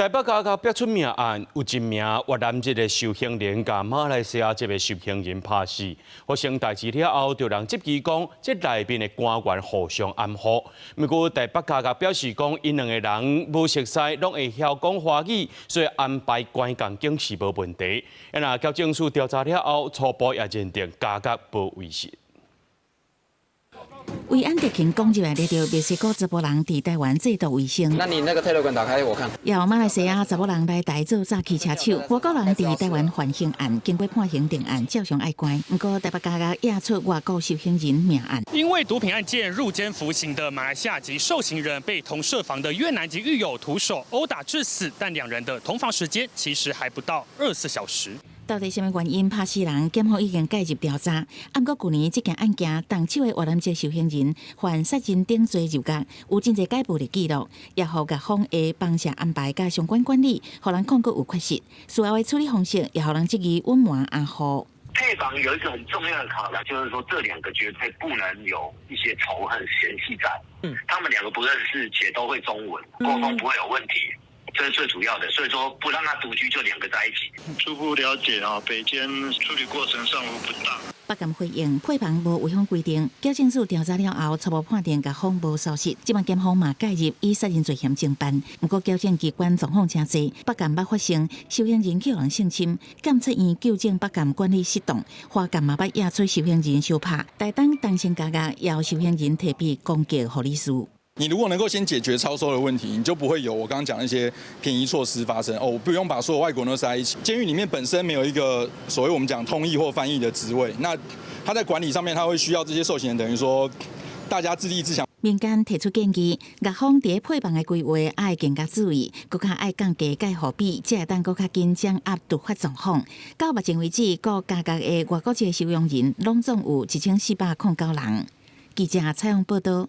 台北高校逼出命案，有一名越南籍的受刑人甲马来西亚籍的受刑人拍死。发生代志了后，就人质疑讲，这内面的官员互相暗号。不过台北高校表示讲，因两个人无熟悉，拢会晓讲华语，所以安排关共警是无问题。那交警署调查了后，初步也认定加价无违宪。为安德勤讲入来列到墨西哥查甫人伫台湾制度卫生。那你那个 Telegram 打开我看。由马来西亚查甫人来台做早期车手，外国人伫台湾犯刑案，经过判刑定案，照常爱关。不过台北高校压出外国受刑人命案。因为毒品案件入监服刑的马来西亚籍受刑人被同舍房的越南籍狱友徒手殴打致死，但两人的同房时间其实还不到24小时。到底什么原因拍死人？检方已经介入调查。不过去年这件案件，动手的越南籍受刑人犯杀人等罪入监，有真侪解剖的记录，也互甲方的帮社安排甲相关管理，互人控告有缺失。事后的处理方式也互人质疑隐瞒暗号。配房有一个很重要的考量，就是说这两个绝对不能有一些仇恨嫌隙在。他们两个不认识且都会中文，沟通不会有问题。这是最主要的，所以说不让他独居，就两个在一起。初步了解啊，北监处理过程上无不当。北监回应配房无违反规定，矫正署调查了后，初步判定甲方无疏失。即摆检方嘛介入以杀人罪嫌侦办，不过矫正机关状况真济，北监捌发生受刑人叫人性侵，检察院纠正北监管理失当，花监嘛捌压出受刑人相拍，台东当先加压要受刑人提笔攻击护理师。你如果能够先解决超收的问题，你就不会有我刚刚讲的一些便宜措施发生。我不用把所有外国人都塞在一起。监狱里面本身没有一个所谓我们讲通译或翻译的职位，那他在管理上面他会需要这些受刑人，等于说大家自立自强。民间提出建议，各方伫配房的规划爱更加注意，更加爱降低介护比，才会当更加紧掌握突发状况。到目前为止，各加价的外国籍受刑人拢总有1409人。记者采访报道。